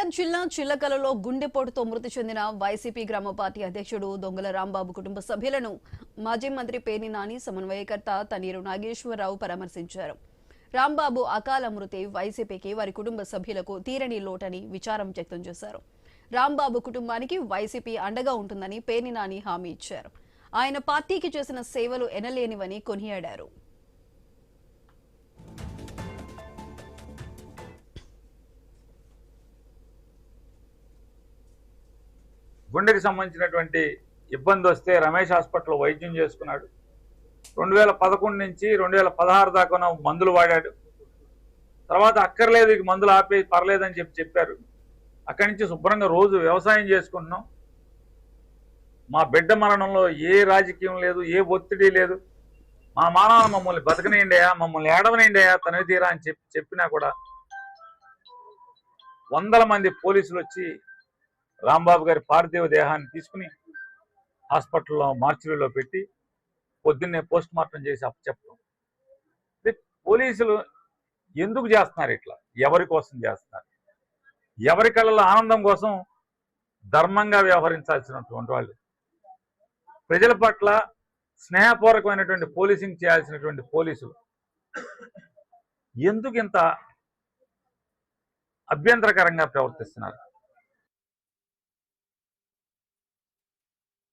ఎన్టీఆర్ జిల్లా చిల్లకలలో గుండెపోటుతో మృతి చెందిన వైసీపీ గ్రామ పార్టీ అధ్యక్షుడు దొంగల రాంబాబు కుటుంబ సభ్యులను మాజీ మంత్రి పేర్ని నాని సమన్వయకర్త తన్నీరు నాగేశ్వరరావు పరామర్శించారు. రాంబాబు అకాల మృతి వైసీపీకి వారి కుటుంబ సభ్యులకు తీరని లోటని విచారం వ్యక్తం చేశారు. రాంబాబు కుటుంబానికి వైసీపీ అండగా ఉంటుందని పేర్ని నాని హామీ ఇచ్చారు. ఆయన పార్టీకి చేసిన సేవలు ఎనలేనివని కొనియాడారు. గుండెకి సంబంధించినటువంటి ఇబ్బంది వస్తే రమేష్ హాస్పిటల్లో వైద్యం చేసుకున్నాడు. 2011 నుంచి 2016 దాకా మందులు వాడాడు. తర్వాత అక్కర్లేదు, ఇక మందులు ఆపే పర్లేదని చెప్పారు. అక్కడి నుంచి శుభ్రంగా రోజు వ్యవసాయం చేసుకుంటున్నాం. మా బిడ్డ మరణంలో ఏ రాజకీయం లేదు, ఏ ఒత్తిడి లేదు. మా మానవ మమ్మల్ని బతకనేయండియా, మమ్మల్ని ఏడవనేయండియా, తనవి తీరా అని చెప్పినా కూడా వందల మంది పోలీసులు వచ్చి రాంబాబు గారి పార్థివ దేహాన్ని తీసుకుని హాస్పిటల్లో మార్చురీలో పెట్టి పొద్దున్నే పోస్ట్ మార్టం చేసి అప్పచెప్తాం. పోలీసులు ఎందుకు చేస్తున్నారు ఇట్లా? ఎవరి కోసం చేస్తున్నారు? ఎవరి కళ్ళలో ఆనందం కోసం ధర్మంగా వ్యవహరించాల్సినటువంటి వాళ్ళు, ప్రజల పట్ల స్నేహపూర్వకమైనటువంటి పోలీసింగ్ చేయాల్సినటువంటి పోలీసులు ఎందుకు ఇంత అభ్యంతరకరంగా ప్రవర్తిస్తున్నారు?